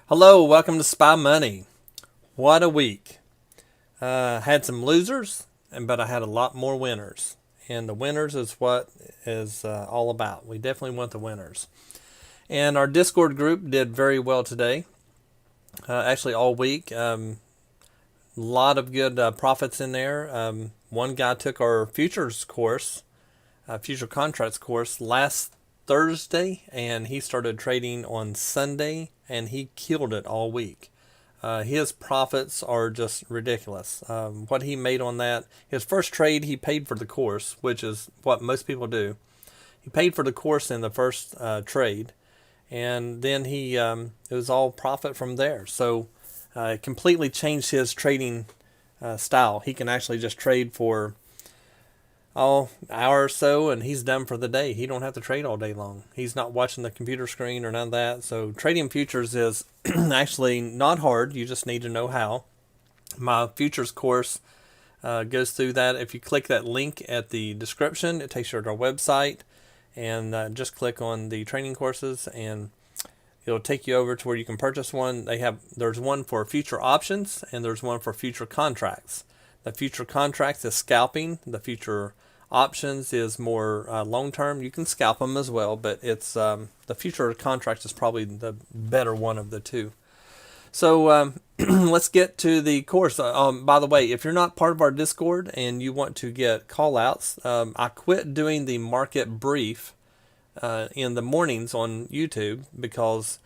Hello, welcome to Spy Money. What a week. Had some losers, but I had a lot more winners. And the winners is what is all about. We definitely want the winners. And our Discord group did very well today. Actually, all week. A lot of good profits in there. One guy took our futures course, future contracts course, last Thursday, and he started trading on Sunday, and he killed it all week. His profits are just ridiculous. What he made on that, his first trade, he paid for the course, which is what most people do. He paid for the course in the first trade, and then it was all profit from there. So it completely changed his trading style. He can actually just trade for hour or so, and he's done for the day. He don't have to trade all day long. He's not watching the computer screen or none of that. So trading futures is actually not hard. You just need to know how. My futures course goes through that. If you click that link at the description, it takes you to our website, and just click on the training courses, and it'll take you over to where you can purchase one. There's one for future options, and there's one for future contracts. The future contracts is scalping. The future options is more long term. You can scalp them as well, but it's the future contracts is probably the better one of the two. So let's get to the course. By the way, if you're not part of our Discord and you want to get call outs, I quit doing the market brief in the mornings on YouTube because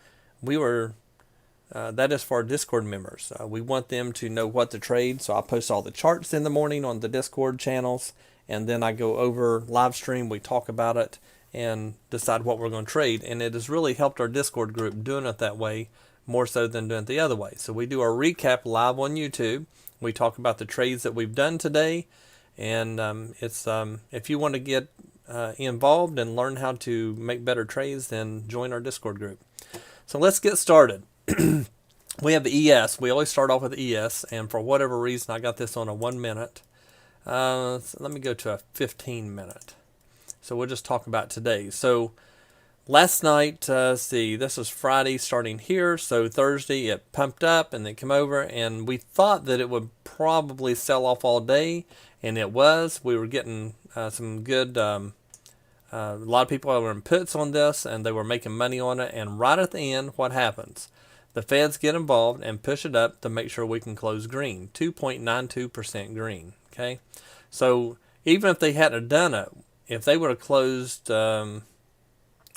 that is for our Discord members. We want them to know what to trade, so I post all the charts in the morning on the Discord channels, and then I go over live stream, we talk about it, and decide what we're going to trade. And it has really helped our Discord group doing it that way more so than doing it the other way. So we do our recap live on YouTube. We talk about the trades that we've done today, and if you want to get involved and learn how to make better trades, then join our Discord group. So let's get started. We have the ES. We always start off with the ES, and for whatever reason, I got this on a 1 minute. So let me go to a 15 minute. So we'll just talk about today. So last night, see, this was Friday starting here. So Thursday, it pumped up and then came over, and we thought that it would probably sell off all day, and it was. We were getting some good. A lot of people were in puts on this, and they were making money on it. And right at the end, what happens? The feds get involved and push it up to make sure we can close green, 2.92% green. Okay, so even if they hadn't done it, if they would have closed so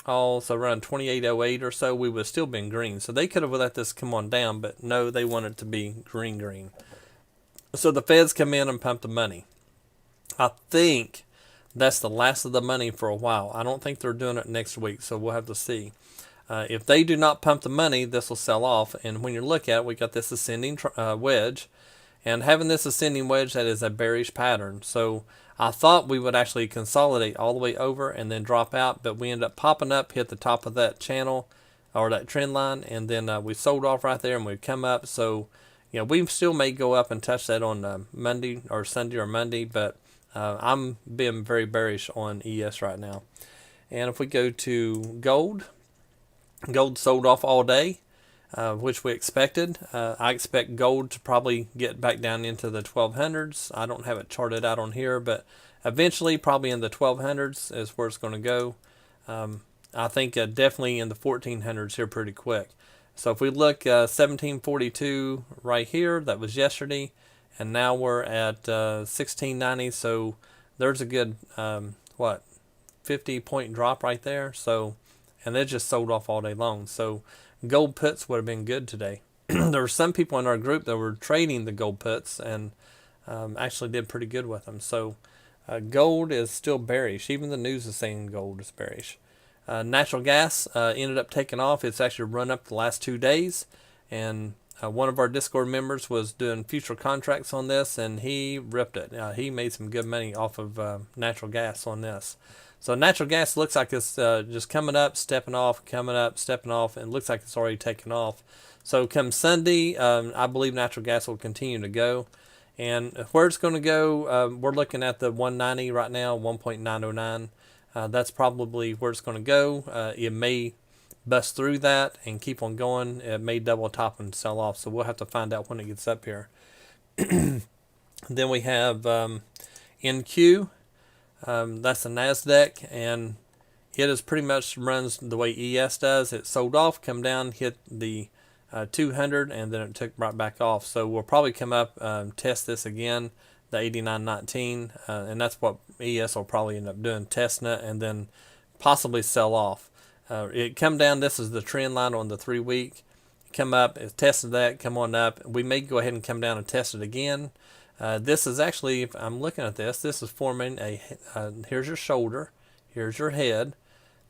around 28.08 or so, we would have still been green. So they could have let this come on down, but no, they want it to be green. So the feds come in and pump the money. I think that's the last of the money for a while. I don't think they're doing it next week, so we'll have to see. If they do not pump the money, this will sell off. And when you look at it, we got this ascending wedge. And having this ascending wedge, that is a bearish pattern. So I thought we would actually consolidate all the way over and then drop out. But we ended up popping up, hit the top of that channel or that trend line. And then we sold off right there and we'd come up. So, we still may go up and touch that on Monday or Sunday or Monday. But I'm being very bearish on ES right now. And if we go to gold sold off all day, which we expected. I expect gold to probably get back down into the 1200s. I don't have it charted out on here, but eventually probably in the 1200s is where it's going to go. I think definitely in the 1400s here pretty quick. So if we look 1742 right here, that was yesterday, and now we're at 1690. So there's a good 50 point drop right there. So, and they just sold off all day long. So gold puts would have been good today. There were some people in our group that were trading the gold puts and actually did pretty good with them. So gold is still bearish. Even the news is saying gold is bearish. Natural gas ended up taking off. It's actually run up the last 2 days. And one of our Discord members was doing future contracts on this, and he ripped it. He made some good money off of natural gas on this. So natural gas looks like it's just coming up, stepping off, coming up, stepping off, and looks like it's already taken off. So come Sunday, I believe natural gas will continue to go. And where it's going to go, we're looking at the 190 right now, 1.909. That's probably where it's going to go. It may bust through that and keep on going, it may double top and sell off. So we'll have to find out when it gets up here. Then we have NQ. That's the NASDAQ, and it is pretty much runs the way ES does. It sold off, come down, hit the 200, and then it took right back off. So we'll probably come up, test this again, the 89.19, and that's what ES will probably end up doing, testing it, and then possibly sell off. It come down. This is the trend line on the 3-week. Come up, it tested that, come on up. We may go ahead and come down and test it again. This is actually, if I'm looking at this is forming a, here's your shoulder, here's your head.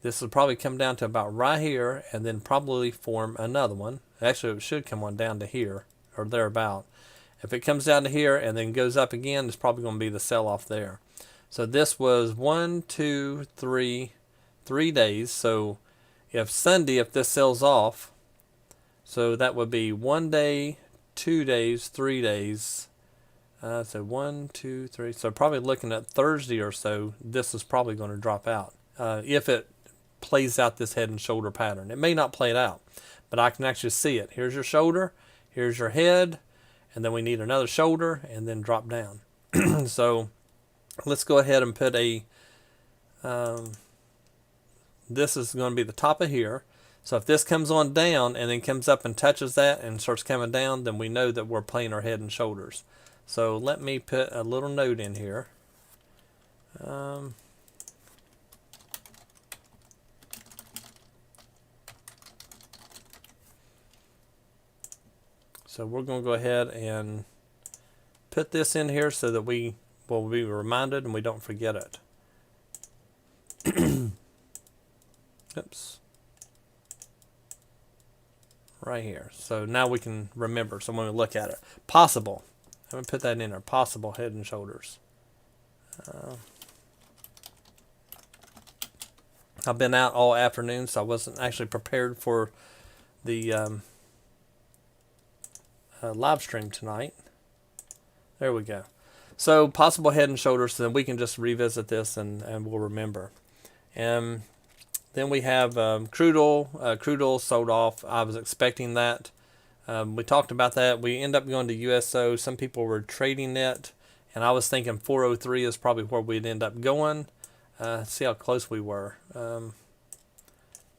This will probably come down to about right here and then probably form another one. Actually, it should come on down to here or thereabout. If it comes down to here and then goes up again, it's probably going to be the sell-off there. So this was 1, 2, 3 days. So if Sunday, if this sells off, so that would be 1 day, 2 days, 3 days. So 1, 2, 3. So probably looking at Thursday or so, this is probably going to drop out. If it plays out this head and shoulder pattern. It may not play it out, but I can actually see it. Here's your shoulder, here's your head, and then we need another shoulder and then drop down. So let's go ahead and put a, this is going to be the top of here. So if this comes on down and then comes up and touches that and starts coming down, then we know that we're playing our head and shoulders. So let me put a little note in here. So we're going to go ahead and put this in here so that we will be reminded and we don't forget it. Oops. Right here. So now we can remember. So when we look at it, possible. I'm going to put that in there. Possible head and shoulders. I've been out all afternoon, so I wasn't actually prepared for the live stream tonight. There we go. So possible head and shoulders, so then we can just revisit this and we'll remember. And then we have crude oil. Crude oil sold off. I was expecting that. We talked about that. We end up going to USO. Some people were trading it, and I was thinking 403 is probably where we'd end up going. See how close we were. The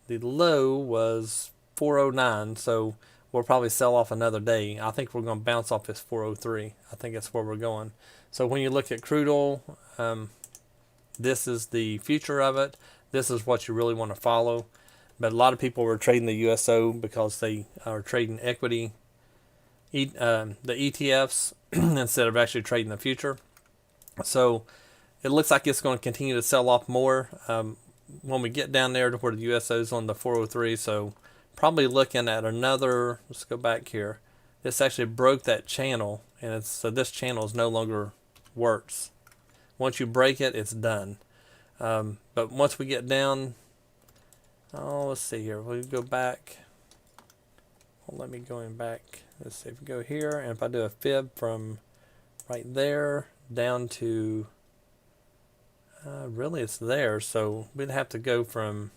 low was 409, so we'll probably sell off another day. I think we're going to bounce off this 403. I think that's where we're going. So when you look at crude oil, this is the future of it. This is what you really want to follow. But a lot of people were trading the USO because they are trading equity, the ETFs, instead of actually trading the future. So it looks like it's going to continue to sell off more when we get down there to where the USO is on the 403. So probably looking at another, let's go back here. This actually broke that channel, and it's, so this channel is no longer works. Once you break it, it's done. But once we get down, let's see here. We'll go back. Well, let me go back. Let's see if we go here, and if I do a fib from right there down to, really it's there. So we'd have to go from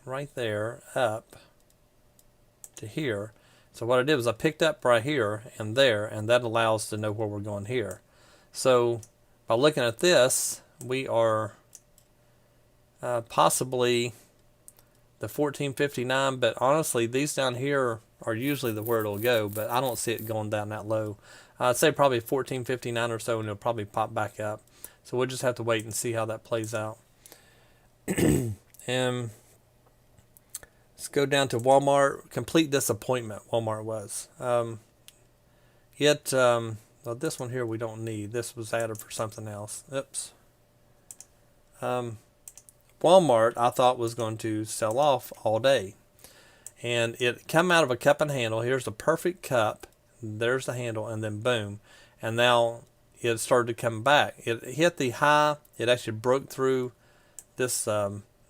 right there up to here. So what I did was I picked up right here and there, and that allows us to know where we're going here. So by looking at this, we are possibly the 1459, but honestly these down here are usually where it'll go, but I don't see it going down that low. I'd say probably 1459 or so, and it'll probably pop back up. So we'll just have to wait and see how that plays out. And let's go down to Walmart. Complete disappointment Walmart was. Well, this one here we don't need. This was added for something else. Oops. Walmart I thought was going to sell off all day, and it come out of a cup and handle. Here's the perfect cup, there's the handle, and then boom, and now it started to come back. It hit the high. It actually broke through this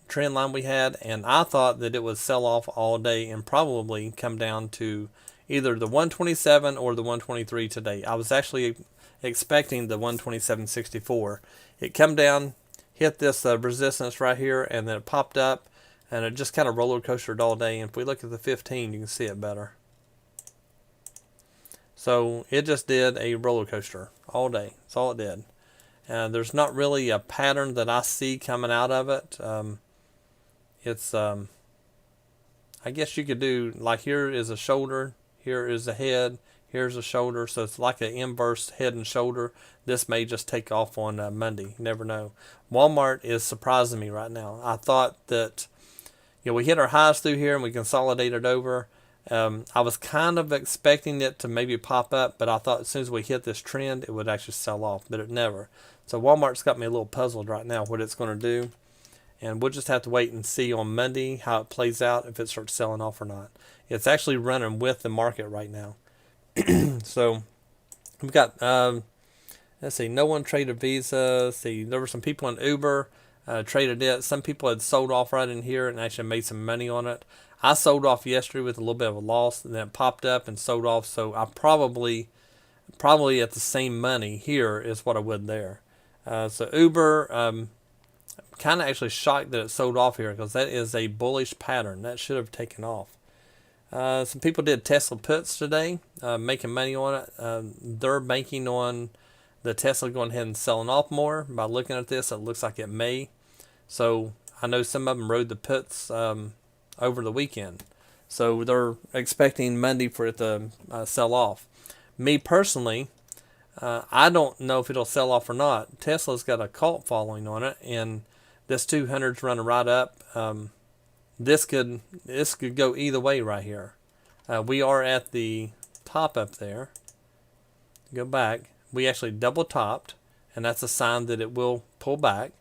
trend line we had, and I thought that it would sell off all day and probably come down to either the 127 or the 123 today. I was actually expecting the 127.64. It come down, hit this resistance right here, and then it popped up, and it just kind of roller coastered all day. And if we look at the 15, you can see it better. So it just did a roller coaster all day. That's all it did. And there's not really a pattern that I see coming out of it. I guess you could do, like, here is a shoulder, here is a head, here's a shoulder. So it's like an inverse head and shoulder. This may just take off on Monday. You never know. Walmart is surprising me right now. I thought that, we hit our highs through here and we consolidated over. I was kind of expecting it to maybe pop up, but I thought as soon as we hit this trend, it would actually sell off, but it never. So Walmart's got me a little puzzled right now what it's going to do. And we'll just have to wait and see on Monday how it plays out, if it starts selling off or not. It's actually running with the market right now. So we've got, let's see, no one traded Visa. Let's see, there were some people in Uber traded it. Some people had sold off right in here and actually made some money on it. I sold off yesterday with a little bit of a loss, and then it popped up and sold off. So I probably at the same money here is what I would there. So Uber, kind of actually shocked that it sold off here, because that is a bullish pattern. That should have taken off. Some people did Tesla puts today, making money on it. They're banking on the Tesla going ahead and selling off more. By looking at this, it looks like it may. So I know some of them rode the puts over the weekend. So they're expecting Monday for it to sell off. Me personally, I don't know if it'll sell off or not. Tesla's got a cult following on it, and this 200's running right up. This could go either way right here. We are at the top up there. Go back. We actually double topped, and that's a sign that it will pull back.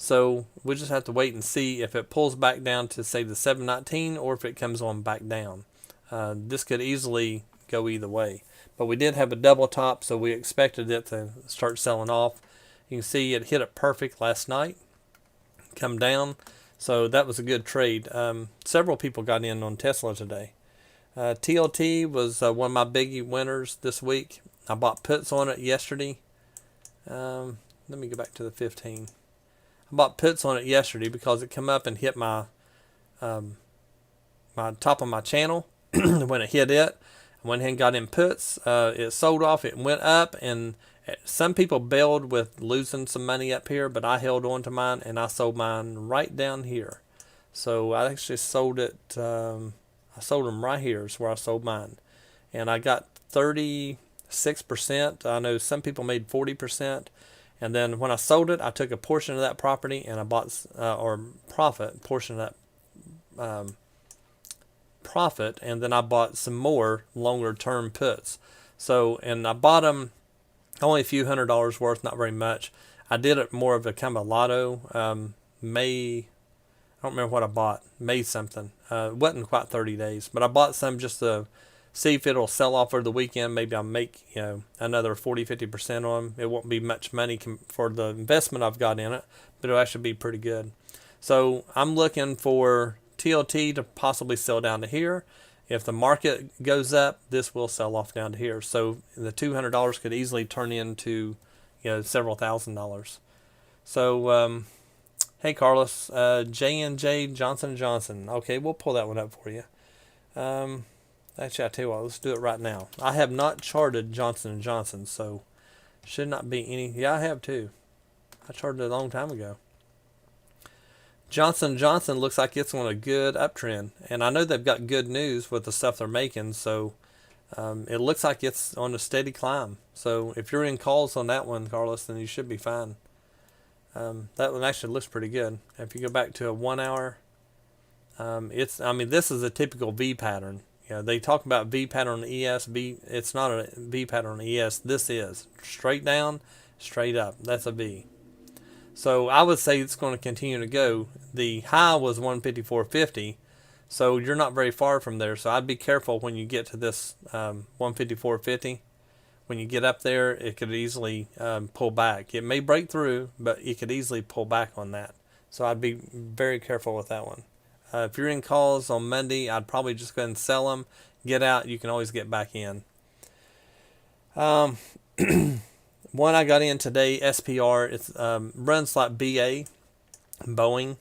So we just have to wait and see if it pulls back down to, say, the 719, or if it comes on back down. This could easily go either way. But we did have a double top, so we expected it to start selling off. You can see it hit it perfect last night. Come down. So that was a good trade. Several people got in on Tesla today. TLT was one of my biggie winners this week. I bought puts on it yesterday. Let me go back to the 15. I bought puts on it yesterday because it come up and hit my my top of my channel. When it hit it, I went ahead and got in puts. It sold off. It went up, and some people bailed with losing some money up here, but I held on to mine, and I sold mine right down here. So I actually sold it. I sold them right here is where I sold mine, and I got 36%. I know some people made 40%. And then when I sold it, I took a portion of that property and I bought, portion of that profit, and then I bought some more longer term puts. So, and I bought them only a few $100s worth, not very much. I did it more of a kind of a lotto. I don't remember what I bought. May something. It wasn't quite 30 days, but I bought some just to see if it'll sell off over the weekend. Maybe I'll make another 40-50% on them. It won't be much money for the investment I've got in it, but it'll actually be pretty good. So I'm looking for TLT to possibly sell down to here. If the market goes up, this will sell off down to here. So the $200 could easily turn into several $1,000s. So hey Carlos, J&J Johnson & Johnson. Okay, we'll pull that one up for you. Actually, I tell you what, let's do it right now. I have not charted Johnson & Johnson, so should not be any. Yeah, I have too. I charted it a long time ago. Johnson & Johnson looks like it's on a good uptrend, and I know they've got good news with the stuff they're making, so it looks like it's on a steady climb. So if you're in calls on that one, Carlos, then you should be fine. That one actually looks pretty good. If you go back to a 1 hour, this is a typical V pattern. They talk about V pattern on the ES. It's not a V pattern on the ES. This is straight down, straight up. That's a V. So I would say it's going to continue to go. The high was 154.50, so you're not very far from there. So I'd be careful when you get to this 154.50. When you get up there, it could easily pull back. It may break through, but it could easily pull back on that. So I'd be very careful with that one. If you're in calls on Monday, I'd probably just go ahead and sell them. Get out. You can always get back in. One I got in today, SPR. It runs like BA, Boeing.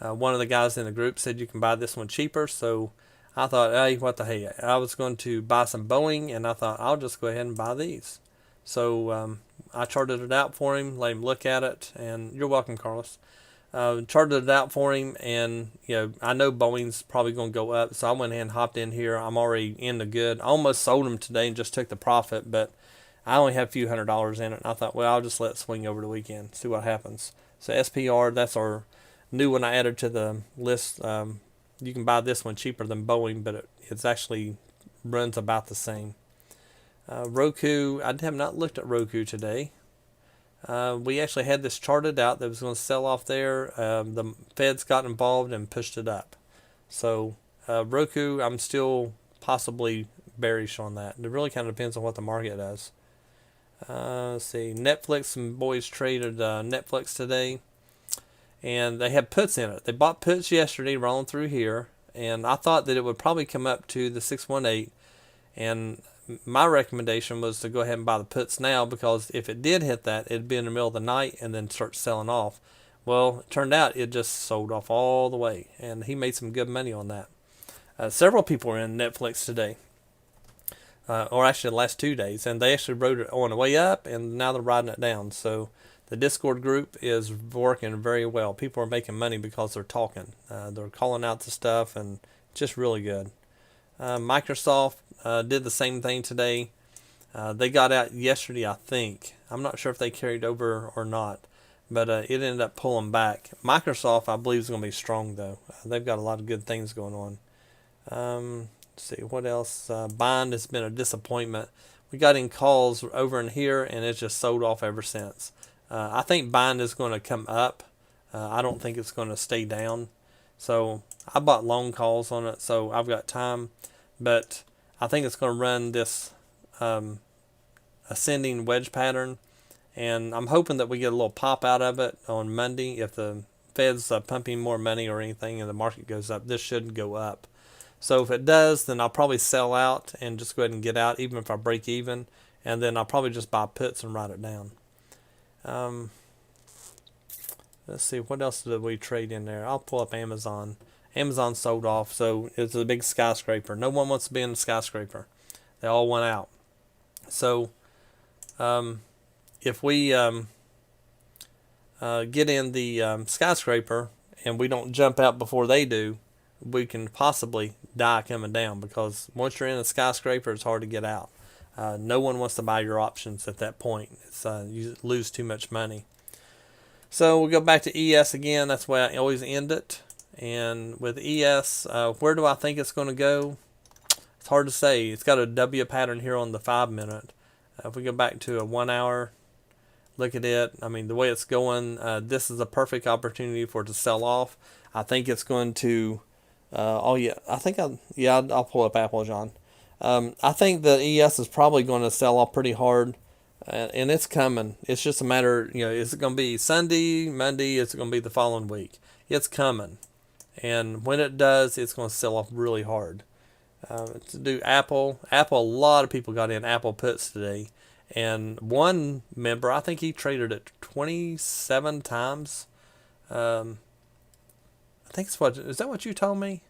One of the guys in the group said you can buy this one cheaper, so I thought, hey, what the heck? I was going to buy some Boeing, and I thought I'll just go ahead and buy these. So I charted it out for him, let him look at it, and you're welcome, Carlos. Charted it out for him, and I know Boeing's probably going to go up, so I went ahead and hopped in here. I'm already in the good. I almost sold them today and just took the profit, but I only have a few $100s in it, and I thought, well, I'll just let it swing over the weekend, see what happens. So SPR, that's our new one I added to the list. You can buy this one cheaper than Boeing, but it's actually runs about the same. Roku, I have not looked at Roku today. We actually had this charted out that was going to sell off there. The Feds got involved and pushed it up. So Roku, I'm still possibly bearish on that. It really kind of depends on what the market does. Let's see. Netflix, some boys traded Netflix today, and they had puts in it. They bought puts yesterday rolling through here, and I thought that it would probably come up to the 618, and my recommendation was to go ahead and buy the puts now, because if it did hit that, it'd be in the middle of the night and then start selling off. Well, it turned out it just sold off all the way, and he made some good money on that. Several people were in Netflix today, or actually the last 2 days, and they actually rode it on the way up, and now they're riding it down. So the Discord group is working very well. People are making money because they're talking. They're calling out the stuff, and just really good. Microsoft did the same thing today. They got out yesterday, I think. I'm not sure if they carried over or not, but it ended up pulling back. Microsoft, I believe, is going to be strong, though. They've got a lot of good things going on. Let's see, what else? Bind has been a disappointment. We got in calls over in here, and it's just sold off ever since. I think Bind is going to come up. I don't think it's going to stay down. So I bought long calls on it, so I've got time. But I think it's going to run this ascending wedge pattern, and I'm hoping that we get a little pop out of it on Monday. If the Fed's pumping more money or anything and the market goes up, this should go up. So if it does, then I'll probably sell out and just go ahead and get out, even if I break even, and then I'll probably just buy puts and write it down. Let's see, what else did we trade in there? I'll pull up Amazon. Amazon sold off, so it's a big skyscraper. No one wants to be in the skyscraper. They all went out. So if we get in the skyscraper and we don't jump out before they do, we can possibly die coming down, because once you're in a skyscraper, it's hard to get out. No one wants to buy your options at that point. You lose too much money. So we'll go back to ES again. That's why I always end it. And with ES, where do I think it's going to go? It's hard to say. It's got a W pattern here on the 5 minute. If we go back to a 1 hour, look at it. I mean, the way it's going, this is a perfect opportunity for it to sell off. I think it's going to, I'll pull up Apple, John. I think that ES is probably going to sell off pretty hard, and it's coming. It's just a matter, is it going to be Sunday, Monday? Is it going to be the following week? It's coming. And when it does, it's going to sell off really hard. To do Apple, a lot of people got in Apple puts today. And one member, I think he traded it 27 times. I think is that what you told me?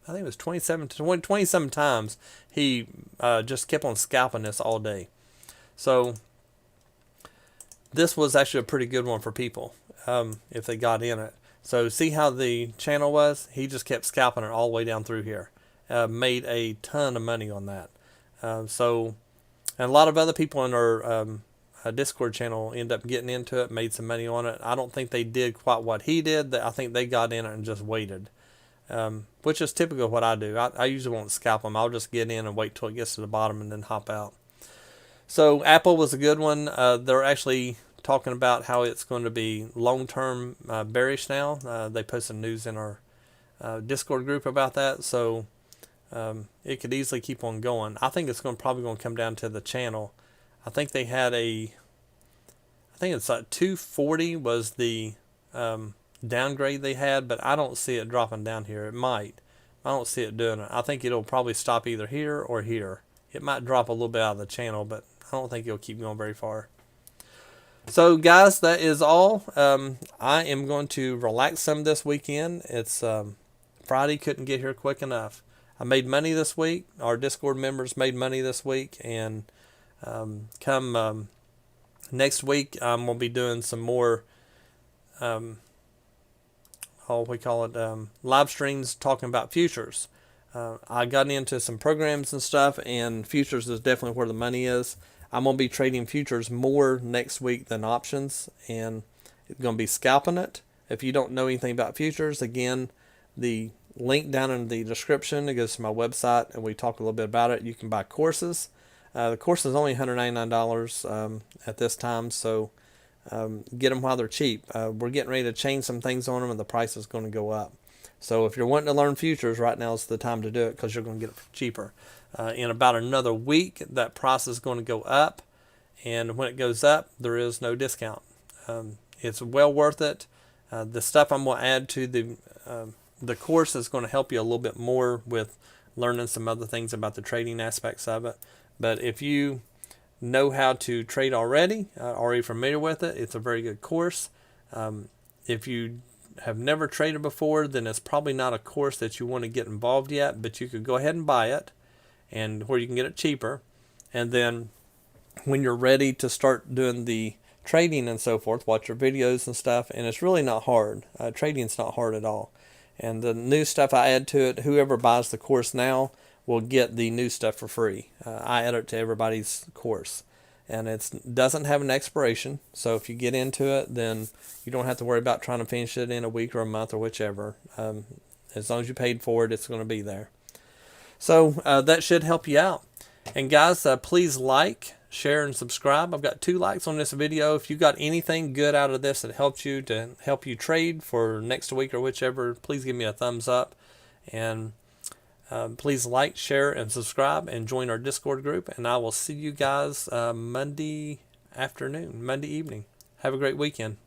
I think it was 27 times. He just kept on scalping this all day. So this was actually a pretty good one for people if they got in it. So see how the channel was? He just kept scalping it all the way down through here. Made a ton of money on that. And a lot of other people in our Discord channel end up getting into it, made some money on it. I don't think they did quite what he did. I think they got in it and just waited, which is typical of what I do. I usually won't scalp them. I'll just get in and wait till it gets to the bottom and then hop out. So Apple was a good one. They're actually talking about how it's going to be long-term bearish now. They posted news in our Discord group about that, so it could easily keep on going. I think it's probably going to come down to the channel. I think they had I think it's like 240 was the downgrade they had, but I don't see it dropping down here. It might. I don't see it doing it. I think it'll probably stop either here or here. It might drop a little bit out of the channel, but I don't think it'll keep going very far. So guys, that is all. I am going to relax some this weekend. It's Friday, couldn't get here quick enough. I made money this week. Our Discord members made money this week, and come next week, I'm going to be doing some more, live streams talking about futures. I got into some programs and stuff, and futures is definitely where the money is. I'm going to be trading futures more next week than options, and it's going to be scalping it. If you don't know anything about futures, again, the link down in the description, it goes to my website, and we talk a little bit about it. You can buy courses. The course is only $199 at this time, so get them while they're cheap. We're getting ready to change some things on them, and the price is going to go up. So if you're wanting to learn futures, right now is the time to do it, because you're going to get it cheaper. In about another week, that price is going to go up, and when it goes up, there is no discount. It's well worth it. The stuff I'm going to add to the course is going to help you a little bit more with learning some other things about the trading aspects of it. But if you know how to trade already, already familiar with it, it's a very good course. If you have never traded before, then it's probably not a course that you want to get involved yet, but you could go ahead and buy it, and where you can get it cheaper. And then when you're ready to start doing the trading and so forth, watch your videos and stuff, and it's really not hard. Trading's not hard at all. And the new stuff I add to it, whoever buys the course now will get the new stuff for free. I add it to everybody's course. And it doesn't have an expiration, so if you get into it, then you don't have to worry about trying to finish it in a week or a month or whichever. As long as you paid for it, it's going to be there. So that should help you out. And guys, please like, share, and subscribe. I've got 2 likes on this video. If you got anything good out of this that helps you to help you trade for next week or whichever, please give me a thumbs up. And please like, share, and subscribe, and join our Discord group. And I will see you guys Monday evening. Have a great weekend.